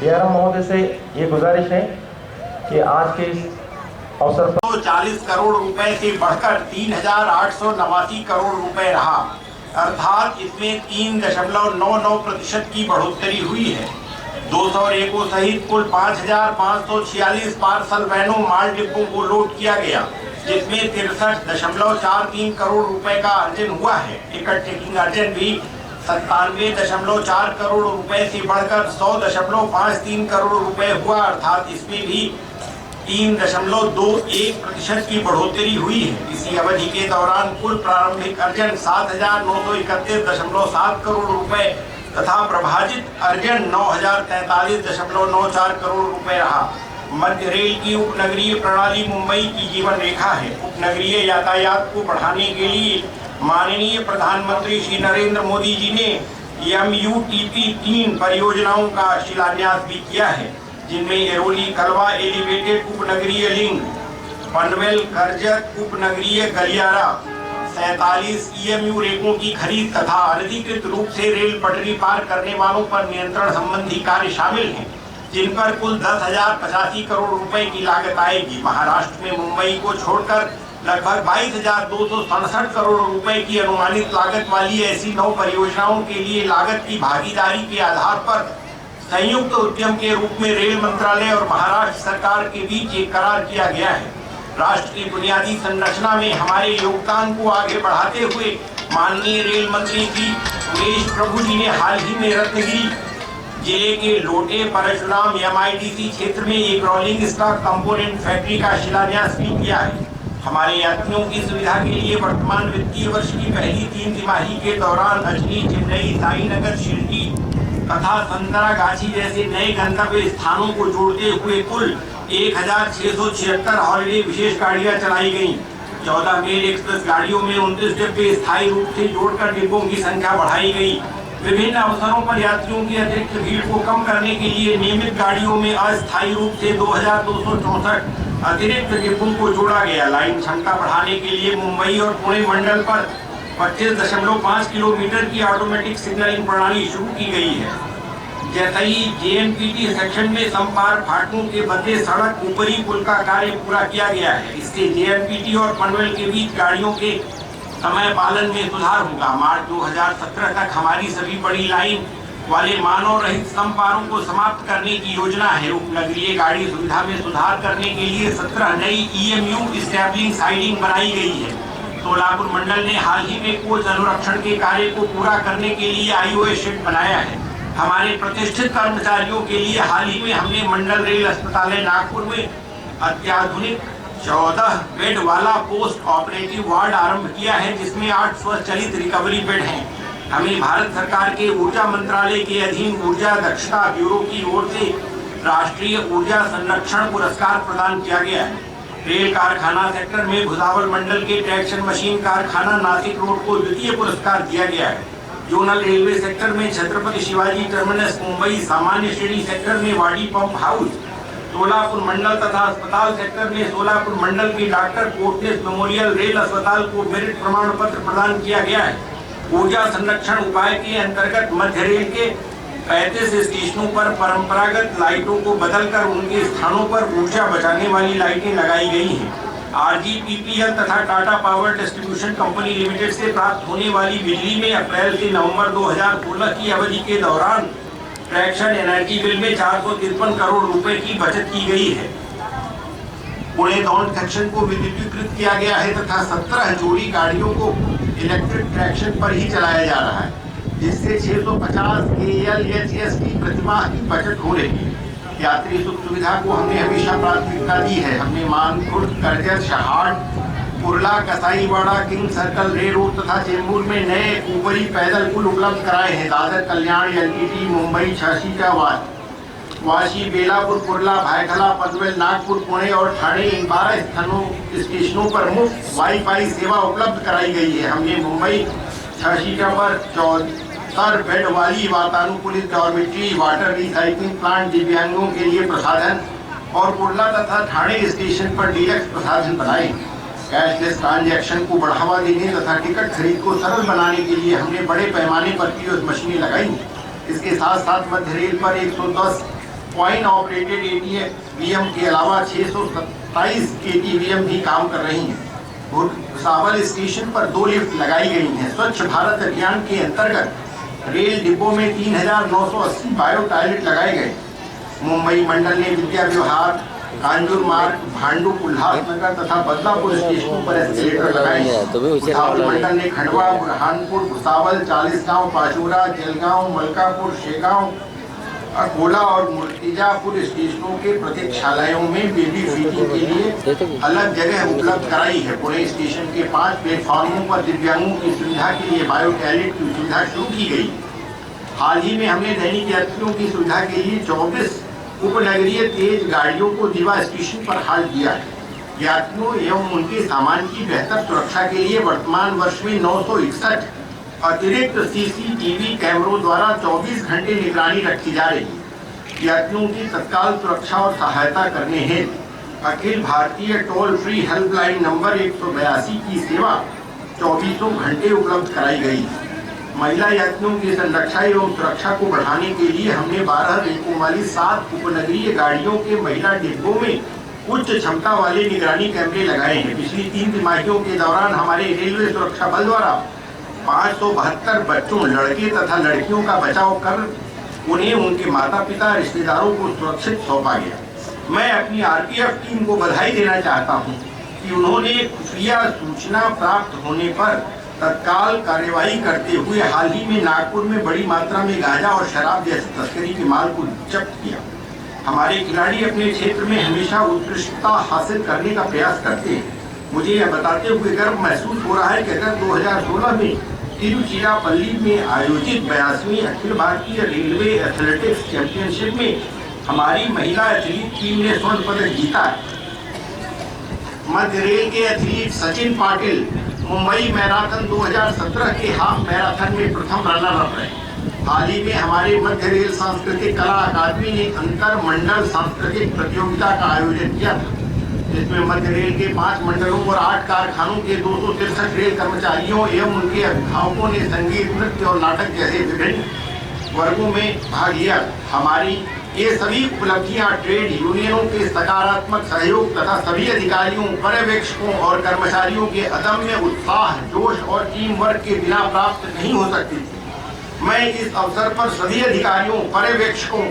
DRM महोदय से ये गुजारिश है कि आज के इस अवसर पर 40 करोड़ रुपए से बढ़कर 3,889 करोड़ रुपए रहा, अर्थात इसमें 3.99% की बढ़ोतरी हुई है। 200 रेको सहित कुल 5,546 पार्सल वैनों माल डिब्बों को लोड किया गया, जिसमें 63.43 करोड़ रुपए का अर्जन हुआ है। टिकट टेकिंग अर्जन भी 97.4 करोड़ रुपए से बढ़कर 100.53 करोड़ रुपए हुआ, अर्थात इसमें भी 3.21% की बढ़ोतरी हुई है। इसी अवधि के दौरान कुल प्रारंभिक अर्जन 7,931.7 करोड़ रुपए तथा प्रभाजित अर्जन 9,043.94 करोड़ रुपए रहा। मध्य रेल की उपनगरीय प्रणाली मुंबई की जीवन रेखा है। उपनगरीय यातायात को बढ़ाने के लिए माननीय प्रधानमंत्री श्री नरेंद्र मोदी जी ने MUTP 3 परियोजनाओं का शिलान्यास भी किया है, जिनमें एरोली कलवा एलिवेटेड उपनगरीय लिंक, पनवेल करजत उपनगरीय गलियारा, 47 EMU रेकों की खरीद तथा अनधिकृत रूप से रेल पटरी पार करने वालों पर नियंत्रण संबंधी कार्य शामिल हैं, जिन पर कुल 10,085 करोड़ रुपए की लागत आएगी। महाराष्ट्र में मुंबई को छोड़कर लगभग 22,267 करोड़ रुपए की अनुमानित लागत वाली ऐसी 9 परियोजनाओं के लिए लागत की भागीदारी के आधार पर संयुक्त उद्यम के रूप में रेल मंत्रालय और महाराष्ट्र सरकार के बीच एक करार किया गया है। राष्ट्र की बुनियादी संरचना में हमारे योगदान को आगे बढ़ाते हुए माननीय रेल मंत्री जी सुरेश प्रभु जी ने हाल ही में रत्नगिरी जिले के लोटे परशुराम MIDC क्षेत्र में एक रोलिंग स्टॉक कंपोनेंट फैक्ट्री का शिलान्यास भी किया है। हमारे यात्रियों की सुविधा के लिए वर्तमान वित्तीय वर्ष की पहली 3 तिमाही के दौरान अजनी, चेन्नई, साईनगर, शिरडी तथा संतरागाछी जैसे नए गंतव्य स्थानों को जोड़ते हुए कुल 1,676 हॉलिडे विशेष गाड़ियां चलाई गईं। 14 मेल एक्सप्रेस गाड़ियों में 29 डिब्बे स्थायी रूप से जोड़कर डिब्बों की संख्या बढ़ाई गई। विभिन्न अवसरों पर यात्रियों की अतिरिक्त भीड़ को कम करने के लिए नियमित गाड़ियों में अस्थायी रूप से 2,264 अतिरिक्त डिब्बों को जोड़ा गया। लाइन क्षमता बढ़ाने के लिए मुंबई और पुणे मंडल पर 25.5 किलोमीटर की ऑटोमेटिक सिग्नलिंग प्रणाली शुरू की गई है। जैसे ही JNPT सेक्शन में संपार फाटकों के बदले सड़क ऊपरी पुल का कार्य पूरा किया गया है। इससे JNPT और पनवेल के बीच गाड़ियों के समय पालन में सुधार होगा। मार्च 2017 तक हमारी सभी बड़ी लाइन वाले मानव रहित संपारों को समाप्त करने की योजना है। उपनगरीय गाड़ी सुविधा में सुधार करने के लिए 17 नई EMU स्टैबलिंग साइडिंग बनाई गई है। सोलापुर मंडल ने हाल ही में कोच अनुरक्षण के कार्य को पूरा करने के लिए IOA शेड बनाया है। हमारे प्रतिष्ठित कर्मचारियों के लिए हाल ही में हमने मंडल रेल अस्पताल नागपुर में अत्याधुनिक 14 बेड वाला पोस्ट ऑपरेटिव वार्ड आरंभ किया है, जिसमें 8 स्वचालित रिकवरी बेड हैं। हमें भारत सरकार के ऊर्जा मंत्रालय के अधीन ऊर्जा दक्षता ब्यूरो की ओर से राष्ट्रीय ऊर्जा संरक्षण पुरस्कार प्रदान किया गया है। रेल कारखाना सेक्टर में भुसावल मंडल के ट्रैक्शन मशीन कारखाना नासिक रोड को द्वितीय पुरस्कार दिया गया है। जोनल रेलवे सेक्टर में छत्रपति शिवाजी टर्मिनस मुंबई, सामान्य श्रेणी सेक्टर में वाडी पंप हाउस, सोलापुर मंडल तथा अस्पताल सेक्टर में सोलापुर मंडल के डॉक्टर कोटनेस मेमोरियल रेल अस्पताल को मेरिट प्रमाण पत्र प्रदान किया गया है। ऊर्जा संरक्षण उपाय के अंतर्गत मध्य रेल के 35 स्टेशनों पर परंपरागत लाइटों को बदलकर उनके स्थानों पर ऊर्जा बचाने वाली लाइटें लगाई गई हैं। RGPPL तथा Tata power distribution company limited से प्राप्त होने वाली बिजली में अप्रैल से नवंबर 2016 की अवधि के दौरान ट्रैक्शन एनर्जी बिल में 453 करोड़ रुपए की बचत की गई है। पुणे दौंड सेक्शन को विद्युतीकृत किया गया है तथा 17 जोड़ी गाड़ियों को इलेक्ट्रिक ट्रैक्शन पर ही चलाया जा रहा है, जिससे 650 KLHS की प्रतिमाह की बचत हो रही है। यात्री सुख सुविधा को हमने हमेशा प्राथमिकता दी है। हमने Mankhurd, Karjat, Shahad, Kurla, Kasaiwada, king circle, rail road तथा चेंबूर में नए ऊपरी पैदल पुल उपलब्ध कराए हैं। दादर, कल्याण, LTT, मुंबई, झांसी का वाशी, बेलापुर, कुर्ला, भायखला, पनवेल, नागपुर, पुणे और ठाणे इन 12 स्टेशनों पर मुफ्त वाईफाई सेवा उपलब्ध कराई गई है। हमने मुंबई झांसीका पर 74 बेड वाली वातानुकूलित डॉर्मेट्री, वाटर रिसाइक्लिंग प्लांट, दिव्यांगों के लिए प्रसाधन और कुर्ला तथा ठाणे स्टेशन पर डीलक्स प्रसाधन बनाए। कैशलेस ट्रांजैक्शन को बढ़ावा देने तथा टिकट खरीद को सरल बनाने के लिए हमने बड़े पैमाने पर पीओएस मशीनें लगाई। इसके साथ साथ मध्य रेल पर 110 पॉइंट ऑपरेटेड एटीवीएम के अलावा 627 एटीवीएम भी काम कर रही हैं। भुसावल स्टेशन पर 2 लिफ्ट लगाई गई हैं। स्वच्छ भारत अभियान के अंतर्गत रेल डिब्बों में 3980 बायो टॉयलेट लगाए गए। मुंबई मंडल ने विद्या विहार, कांजूर मार्ग, भांडू, उल्लासनगर तथा बदलापुर स्टेशनों पर एस्केलेटर लगाए। भुसावल मंडल ने खंडवा, बुरहानपुर, भुसावल, चालीसगांव, पाचोरा, जलगांव, मलकापुर, शेगांव, अकोला और मुर्तिजापुर स्टेशनों के प्रतीक्षालयों में बेबी फीडिंग के लिए अलग जगह उपलब्ध कराई है। पुणे स्टेशन के 5 प्लेटफॉर्मों पर दिव्यांगों की सुविधा के लिए बायो टॉयलेट की सुविधा शुरू की गई। हाल ही में हमने दैनिक यात्रियों की सुविधा के लिए 24 उपनगरीय तेज गाड़ियों को दीवा स्टेशन पर हाल किया है। यात्रियों एवं उनके सामान की बेहतर सुरक्षा के लिए वर्तमान वर्ष में 961 अतिरिक्त सीसीटीवी कैमरों द्वारा 24 घंटे निगरानी रखी जा रही है। यात्रियों की तत्काल सुरक्षा और सहायता करने हेतु Akhil Bharatiya toll free helpline number 182 की सेवा 24 घंटे उपलब्ध कराई गई। महिला यात्रियों की संरक्षा एवं सुरक्षा को बढ़ाने के लिए हमने 12 रैकों वाली 7 उपनगरीय गाड़ियों के महिला डिब्बों में उच्च क्षमता वाले निगरानी कैमरे लगाए हैं। पिछली 3 तिमाहियों के दौरान हमारे रेलवे सुरक्षा बल द्वारा 572 बच्चों, लड़के तथा लड़कियों का बचाव कर उन्हें उनके माता पिता रिश्तेदारों को सुरक्षित सौंपा गया। मैं अपनी आरपीएफ टीम को बधाई देना चाहता हूं कि उन्होंने खुफिया सूचना प्राप्त होने पर तत्काल कार्यवाही करते हुए हाल ही में नागपुर में बड़ी मात्रा में गांजा और शराब जैसी तस्करी के माल को जब्त किया। हमारे खिलाड़ी अपने क्षेत्र में हमेशा उत्कृष्टता हासिल करने का प्रयास करते हैं। मुझे यह बताते हुए गर्व महसूस हो रहा है कि अगर 2016 में तिरुचिरापल्ली में आयोजित 82वीं Akhil Bharatiya railway athletics championship में हमारी महिला एथलीट टीम ने स्वर्ण पदक जीता है। मध्य रेल के एथलीट सचिन पाटिल मुंबई मैराथन 2017 के हाफ मैराथन में प्रथम रनर अप रहे। हाल ही में हमारे मध्य रेल सांस्कृतिक कला अकादमी ने अंतर मंडल सांस्कृतिक प्रतियोगिता का आयोजन किया था, जिसमें मध्य रेल के 5 मंडलों और 8 कारखानों के 263 रेल कर्मचारियों एवं उनके अभिभावकों ने संगीत, नृत्य और नाटक जैसे विभिन्न वर्गों में भाग लिया। हमारी ये सभी उपलब्धियां ट्रेड यूनियनों के सकारात्मक सहयोग तथा सभी अधिकारियों, पर्यवेक्षकों और कर्मचारियों के अदम्य उत्साह, जोश और टीम वर्क के बिना प्राप्त नहीं हो सकती थी। मैं इस अवसर पर सभी अधिकारियों, पर्यवेक्षकों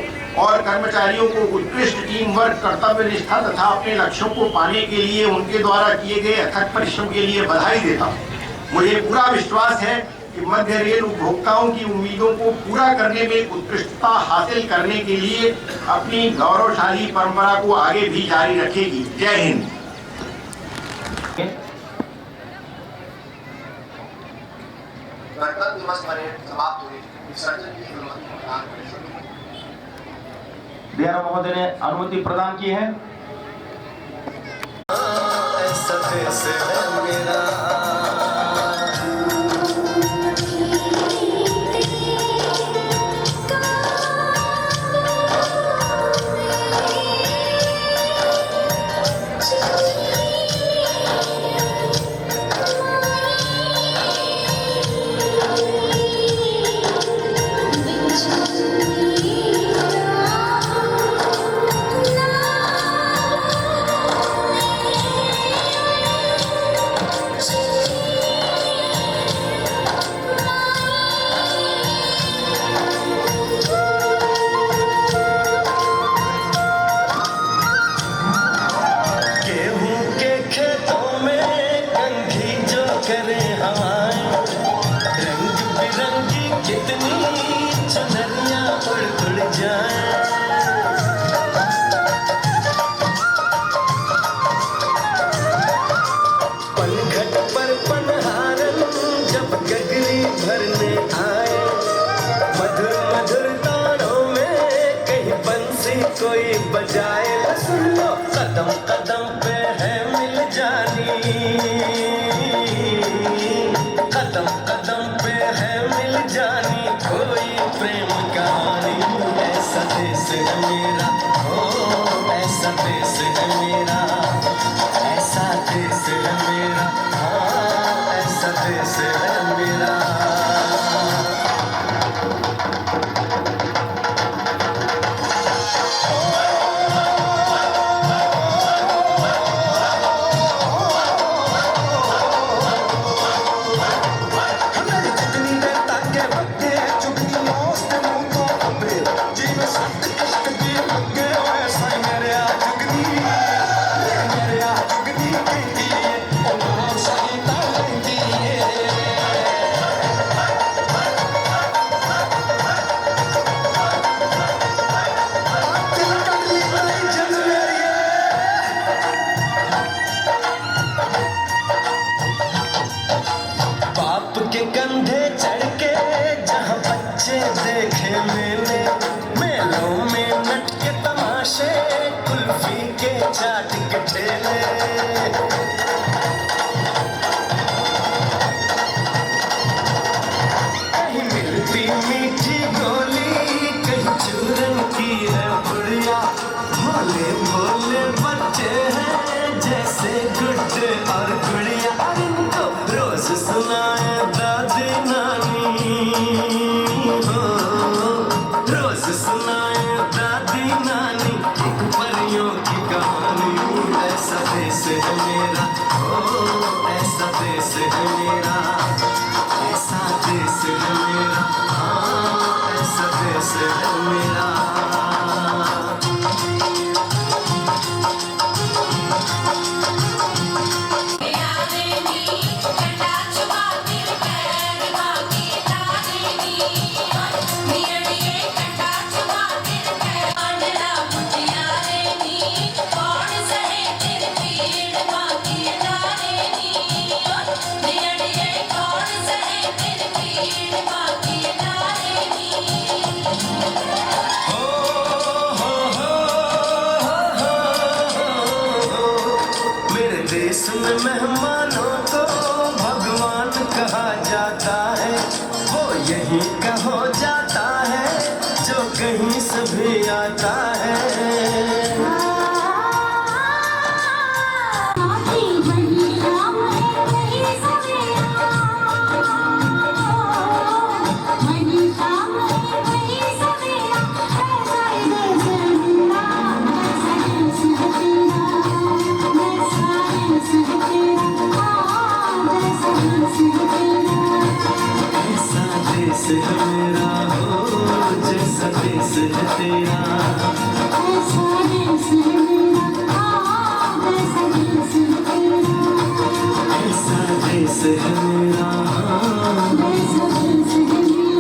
और कर्मचारियों को उत्कृष्ट टीम वर्क, कर्तव्य निष्ठा तथा अपने लक्ष्यों को पाने के लिए उनके द्वारा किए गए अथक परिश्रम के लिए बधाई देता हूँ। मुझे पूरा विश्वास है कि मध्य रेल उपभोक्ताओं की उम्मीदों को पूरा करने में उत्कृष्टता हासिल करने के लिए अपनी गौरवशाली परंपरा को आगे भी जारी रखेगी। जय हिंद। गणतंत्र दिवस परेड समाप्त हुई। विसर्जन की अनुमति प्रदान करें। डीआरओ महोदय ने अनुमति प्रदान की है। फीके चाट के ठेले, कहीं मिलती मीठी गोली, कहीं चूरन की है पुड़िया। भोले भोले बच्चे हैं जैसे गुड्डे और गुड़िया। इनको रोज सुनाए दादी नानी, हो रोज सुनाए दादी नानी एक परियों की कहानी। ऐसा देश है मेरा, ओ ऐसा देश है मेरा, ऐसा देश है मेरा, हाँ ऐसा देश है मेरा। देश में मेहमानों को भगवान कहा जाता है, वो यहीं का हो जाता है जो कहीं से भी आता है। ऐसा देश है मेरा, हो जैसा देश है तेरा। ऐसा देश है मेरा, जैसा देश है तेरा। ऐसा देश है मेरा, जैसा देश है मेरा।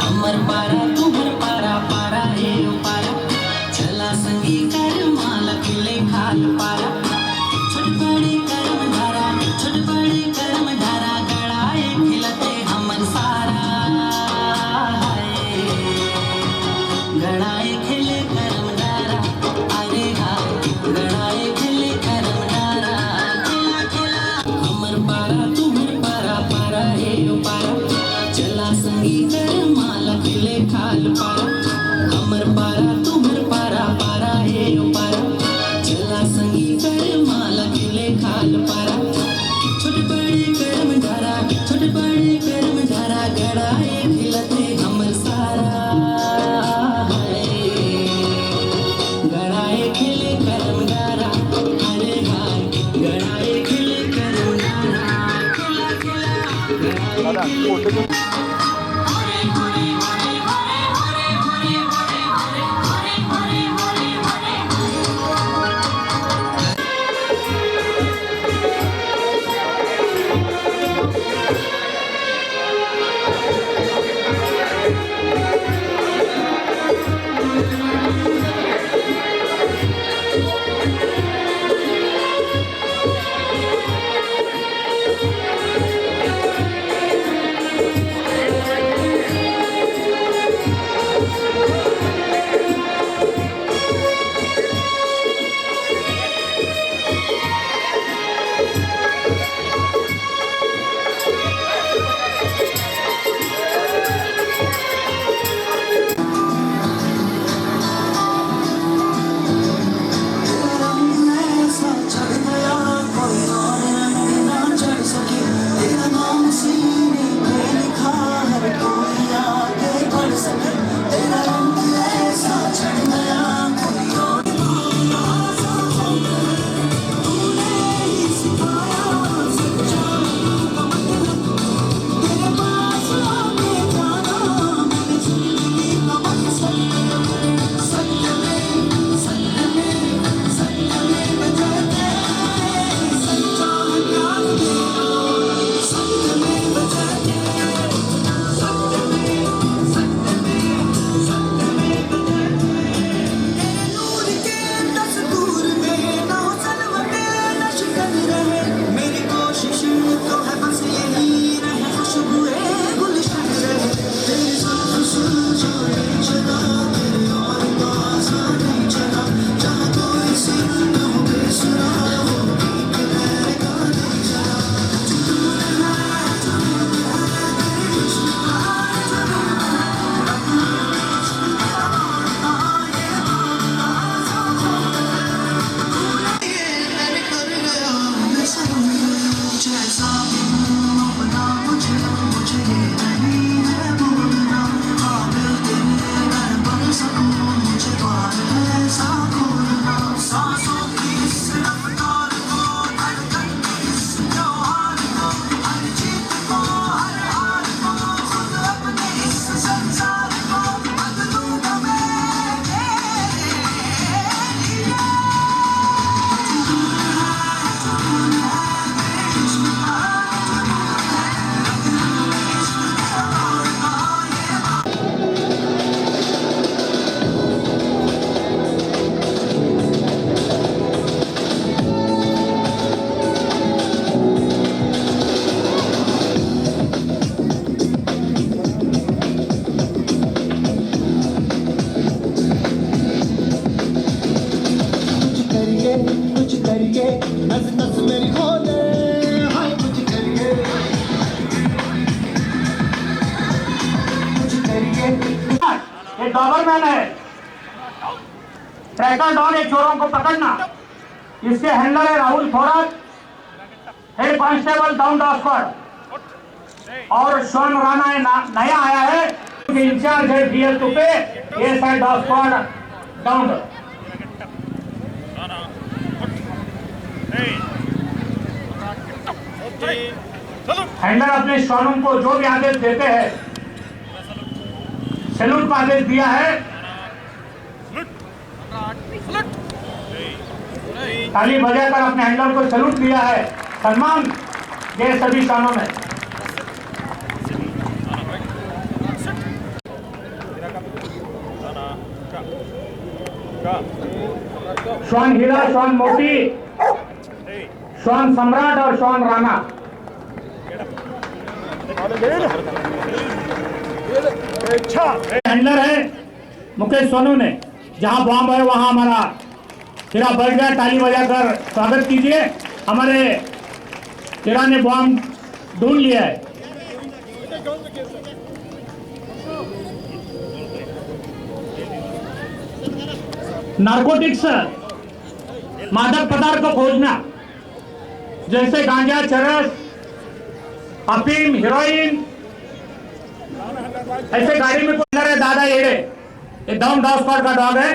अमर पारा तुम्हर पारा पारा हे पारा, चला संगी कर माला किले खाल पारा। छोट बड़े कर्म धारा, छोट बड़े कर्म धारा, गड़ाए खिलते हमन सारा। गड़ाए खिले कर्म धारा, अरे हाय गड़ाए खिले कर्म धारा। खिला खिला अमर पारा तुम्हर पारा पारा हे पारा, चला संगी कर माला खिले खाल पारा। अमर पारा तुम्हर पारा पारा हे पारा, चला संगी कर माला खिले खाल पारा। छोट बड़े कर्म धारा, छोट बड़े कर्म धारा, गड़ाए खिलते हमर सारा। गड़ाए खिले कर्म धारा, अरे हाय गड़ाए खिले कर्म धारा। खिला खिला गड़ाए खिले। ये डॉबरमैन है। ट्रैकर डॉग है, चोरों को पकड़ना। इसके हैंडलर है Rahul Thorat, head constable down dog squad. और शॉन राणा है, नया आया है, इंचार्ज है डीएल टू पे, ये side dog squad down. Handler अपने शॉनों को जो भी आदेश देते हैं, सैल्यूट का आदेश दिया है। ताली बजाकर अपने हैंडलर को सैल्यूट दिया है, सम्मान दे सभी शॉनों में। शॉन हीरा, शॉन मोती, शॉन सम्राट और शॉन राणा। हैंडलर है मुकेश सोनू ने, जहां बॉम्ब है वहां हमारा हीरा बढ़ गया। ताली बजाकर स्वागत कीजिए। हमारे हीरा ने बॉम्ब ढूंढ लिया है। नार्कोटिक्स, मादक पदार्थ को खोजना, जैसे गांजा, चरस, अफीम, हेरोइन, ऐसे गाड़ी में कोई है। दादा येड़े, ये डाउन डॉग स्क्वाड का डॉग है,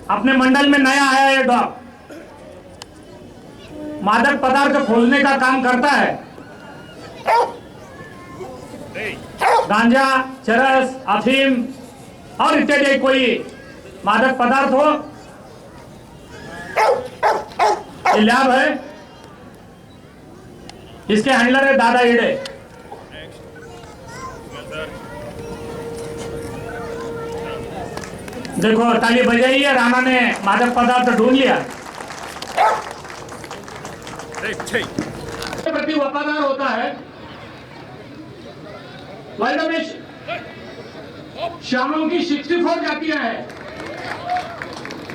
अपने मंडल में नया आया ये डॉग। मादक पदार्थ खोजने का काम करता है। गांजा, चरस, अफीम और इत्यादि कोई मादक पदार्थ हो, ये लैब है। इसके हैंडलर है दादा येड़े। देखो ताली बजाइए, राणा ने मादक पदार्थ ढूंढ लिया। प्रति वफादार होता है। वर्ल्ड में शामों की 64 जातियां हैं।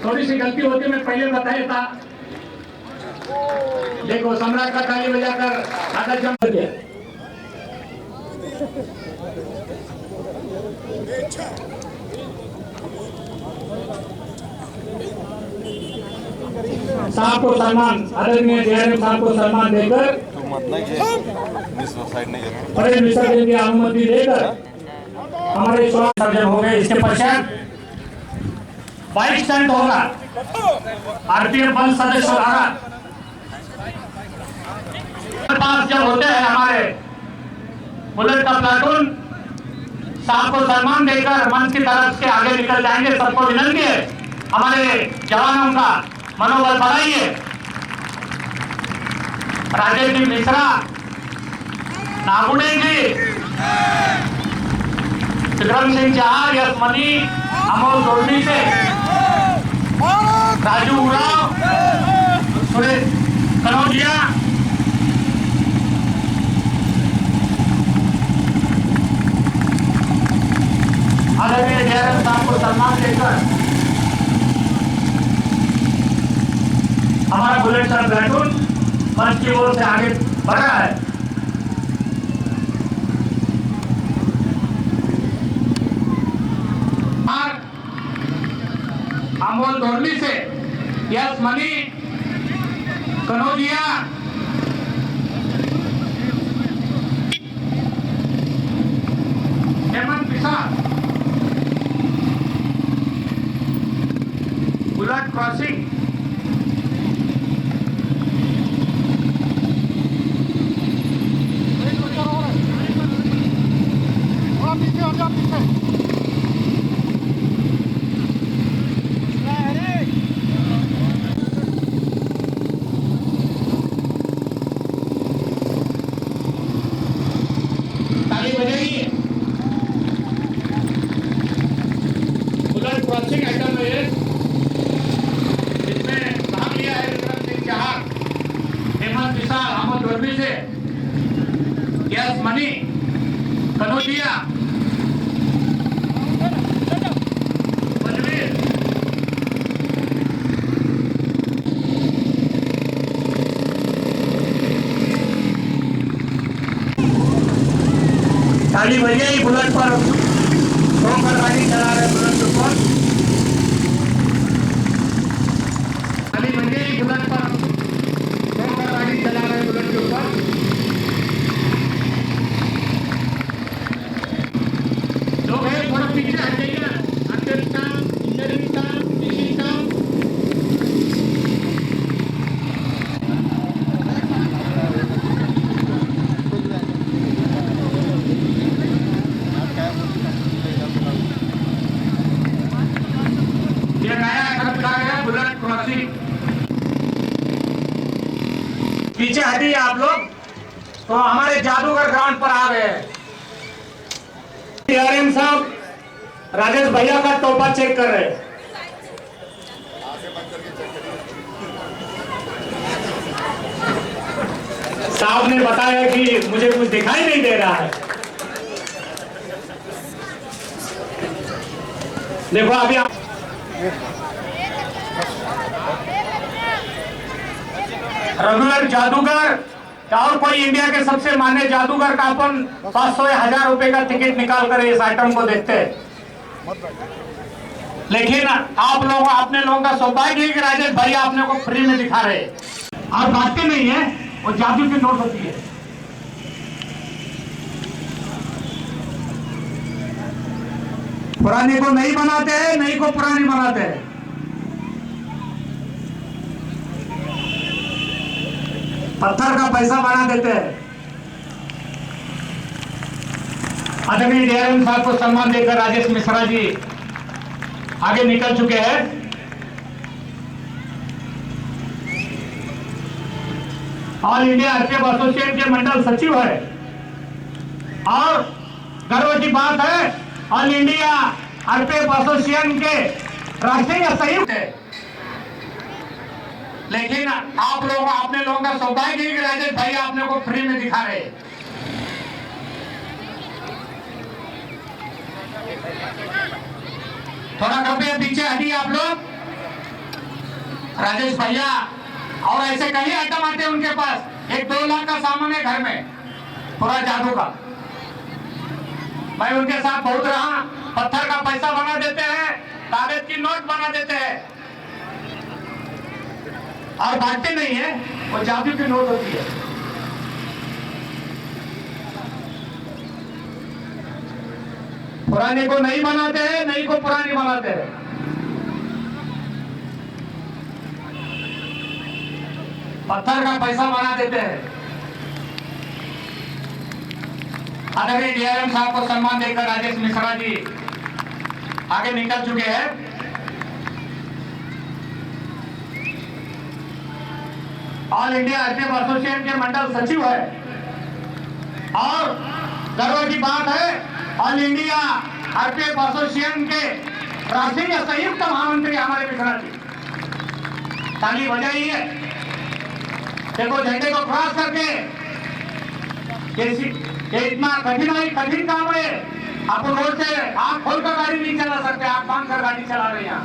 थोड़ी सी गलती होती, मैं पहले बताया था। देखो सम्राट का ताली बजाकर आधा जम गया। साहब को सम्मान, आदरणीय डीआरएम साहब को सम्मान देकर परेड विसर्जन की अनुमति देकर हमारे विसर्जन हो गए। इसके पश्चात 22 स्टंट होगा। आरपीएफ बल सदस्य द्वारा पास जब होते हैं हमारे बुलेट का प्लाटून, साहब को सम्मान देकर मंच की तरफ से आगे निकल जाएंगे। सबको विनती है, हमारे जवानों का मनोबल बढ़ाइए। राजेश जी मिश्रा, नागुड़े जी, विक्रम सिंह जहार, यश मनी, अमोल दोर्मी से, राजू उराव, सुरेश कनौजिया, आदरणीय डीआरएम साहब को सम्मान देकर हमारा बुलेट का प्लाटून मंच की ओर से आगे बढ़ रहा है। अमोल दोर्मी से यश मनी, कनौजिया, हेमंत पिसार, बुलेट क्रॉसिंग, ताली बजाइए। बुलेट क्रॉसिंग आइटम है, इसमें भाग लिया है विक्रम सिंह जहार, हेमंत पिसार, अमोल दोर्मी से, यश मनी, कनौजिया, ताली बजाइए। बुलेट पर होकर गाड़ी चला रहे बुलेट के ऊपर। खाली बजे ही बुलेट पर होकर गाड़ी चला रहे बुलेट के ऊपर। लोग है थोड़ा पीछे हट जाइए। अंदर का इंजीनियरिंग का कृषि का बुलेट क्रॉसिंग। पीछे हटिए आप लोग, तो हमारे जादूगर ग्राउंड पर आ गए हैं। डीआरएम साहब राजेश भैया का टोपा चेक कर रहे हैं। साहब ने बताया कि मुझे कुछ दिखाई नहीं दे रहा है। देखो अभी आप रेगुलर जादूगर और कोई इंडिया के सबसे माने जादूगर का अपन 500 या 1000 रुपए का टिकट निकाल कर इस आइटम को देखते हैं। लेकिन आप लोग अपने लोगों का सौभाग्य है कि राजेश भैया अपने को फ्री में दिखा रहे हैं और बातें नहीं है, वो जादू की नोट होती है। पुराने को नहीं बनाते हैं, नई को पुरानी बनाते हैं। पत्थर का पैसा बना देते हैं। आदरणीय डीआरएम साहब को सम्मान देकर राजेश मिश्रा जी आगे निकल चुके हैं। ऑल इंडिया आरपीएफ एसोसिएशन के मंडल सचिव है और गर्व की बात है ऑल इंडिया आरपीएफ एसोसिएशन के राष्ट्रीय संयुक्त है। लेकिन आप लोग अपने लोगों का सौभाग्य है कि राजेश भाई आपने को फ्री में दिखा रहे। थोड़ा कृपया पीछे हटिए आप लोग। राजेश भैया और ऐसे कई आइटम आते हैं उनके पास, 1-2 लाख का सामान है घर में पूरा जादू का। मैं उनके साथ बहुत रहा। पत्थर का पैसा बना देते हैं, कागज की नोट बना देते हैं और बांटते नहीं है, वो जादू की नोट होती है। पुराने को नहीं बनाते हैं, नई को पुरानी बनाते हैं। पत्थर का पैसा बना देते हैं। आदरणीय डीआरएम साहब को सम्मान देकर राजेश मिश्रा जी आगे निकल चुके हैं। ऑल इंडिया आरपीएफ एसोसिएशन के मंडल सचिव है और गर्व की बात है ऑल इंडिया आरपीएफ एसोसिएशन के राष्ट्रीय संयुक्त महामंत्री हमारे मिश्रा जी। ताली बजाइए। देखो झंडे को क्रॉस करके ये इतना कठिन काम है। आप रोड से आंख खोलकर गाड़ी नहीं चला सकते, आप बांध कर गाड़ी चला रहे हैं।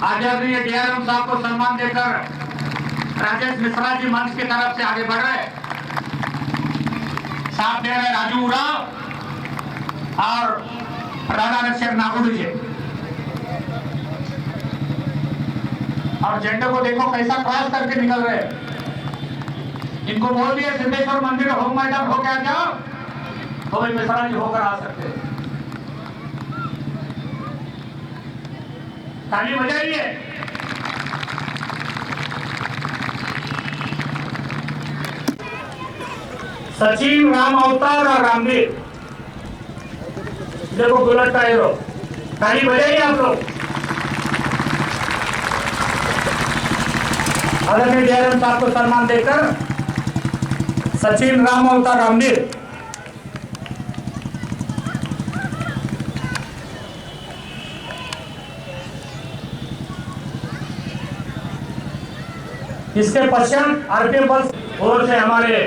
आदरणीय डीआरएम साहब को सम्मान देकर राजेश मिश्रा जी मंच की तरफ से आगे बढ़ रहे। साथ दे रहे राजू उराव और प्रधानाध्यक्ष नागुड़ जी। और झंडे को देखो कैसा क्रॉस करके निकल रहे। इनको बोल दिए सिद्धेश्वर मंदिर होम मैडम हो क्या जाओ, तो भाई मिश्रा जी होकर आ सकते हैं। ताली बजाइए। सचिन, राम अवतार और रामदेव, देखो बुलेट का हीरो। ताली बजाइए आप लोग। आदरणीय डीआरएम साहब को सम्मान देकर सचिन, राम अवतार, रामदेव। इसके पश्चात आरपीएफ बल ओर से हमारे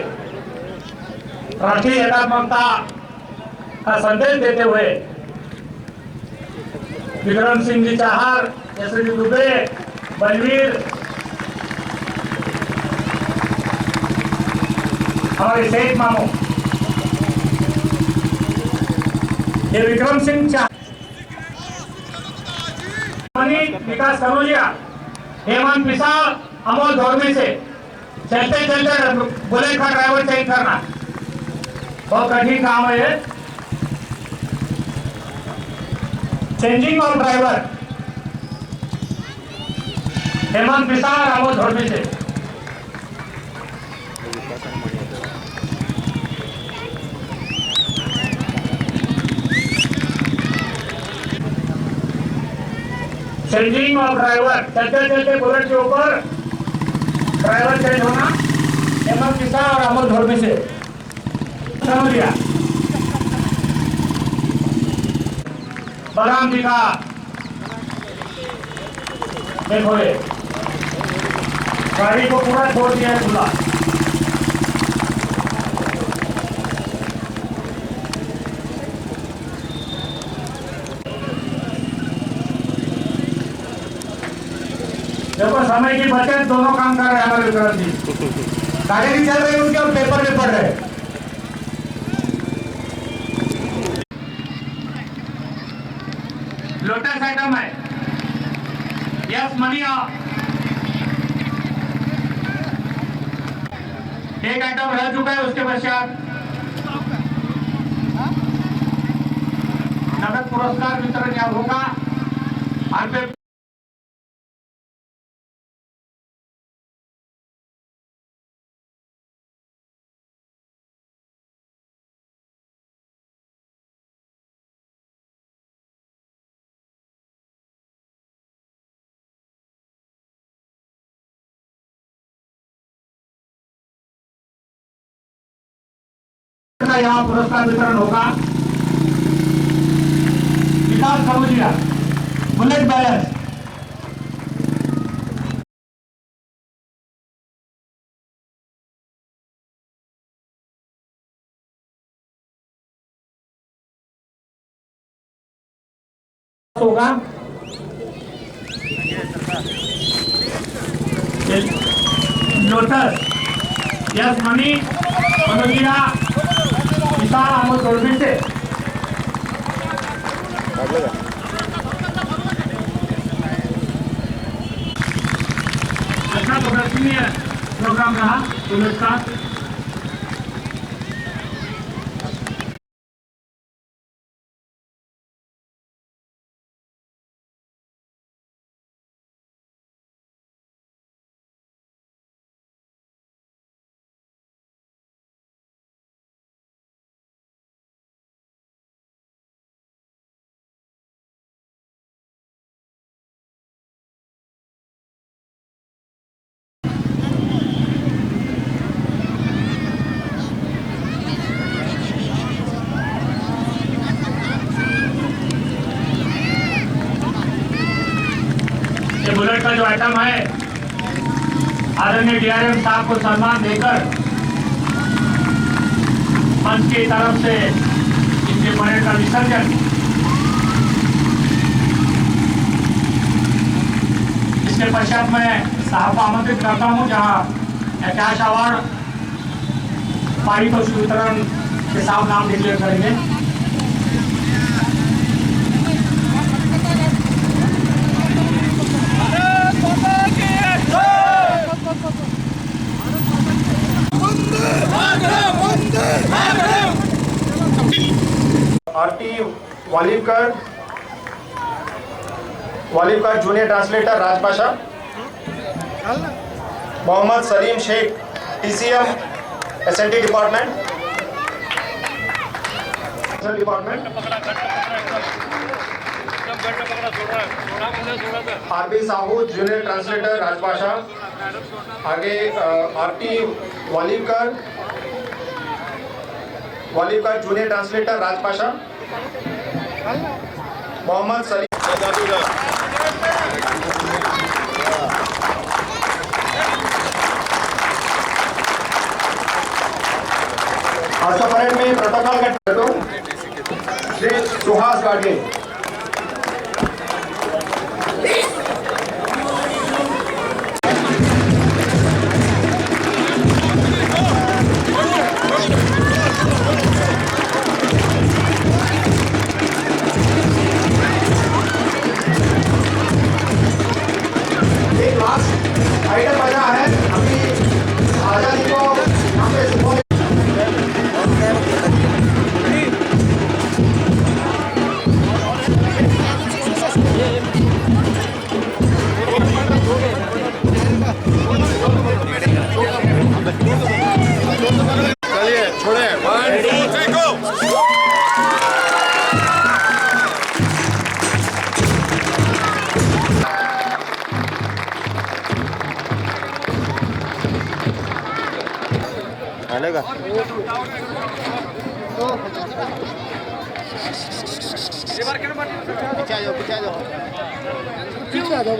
राष्ट्रीय एकात्मकता का संदेश देते हुए विक्रम सिंह जी चाहर, यशवी दुबे, बलवीर, हमारे शेख मामू ये विक्रम सिंह विकास कनौजिया, हेमंत पिसाल, अमोल धोरमे से चलते चलते बुलेट का ड्राइवर चेंज करना बहुत कठिन काम है ये। Changing of driver Hemant Pisal, Amol Dhorme से। चेंजिंग ऑफ ड्राइवर, चलते चलते बुलेट के ऊपर ड्राइवर चेंज होना हेमंत पिसाल और अमोल धोरमे से। समझ लिया। बलराम जी का देखो ये गाड़ी को पूरा छोड़ दिया है खुला। देखो समय की बचत, दोनों काम कर रहे हैं हमारे विक्रम जी। गाड़ी भी चल रही है उनके और पेपर भी पढ़ रहे हैं। लोटस आइटम है यस मनी, एक आइटम रह चुका है। उसके पश्चात नगद पुरस्कार वितरण यहाँ होगा। यहाँ पुरस्कार वितरण होगा। विकास कनौजिया, बुलेट बैलेंस। होगा लोटस यस मनी कनौजिया विशाल अमोल धोरमे से। अच्छा प्रदर्शनीय प्रोग्राम रहा पुलिस का। बुलेट का जो आइटम है आदरणीय डीआरएम साहब को सम्मान देकर मंच की तरफ से इनके परेड का विसर्जन। इसके पश्चात मैं साहब को आमंत्रित करता हूं जहां कैश अवार्ड पारितोषिक वितरण के साथ नाम डिक्लेयर करेंगे। RT वालिवकर junior translator Rajbhasha, Mohammad Salim Shaikh TCM SNT department, RB Sahu junior translator Rajbhasha. आगे RT वालिवकर junior translator Rajbhasha, Mohammad Salim. आज का परेड में प्रोटोकॉल का तो श्री सुहास गाडगे। पीछे आ जाओ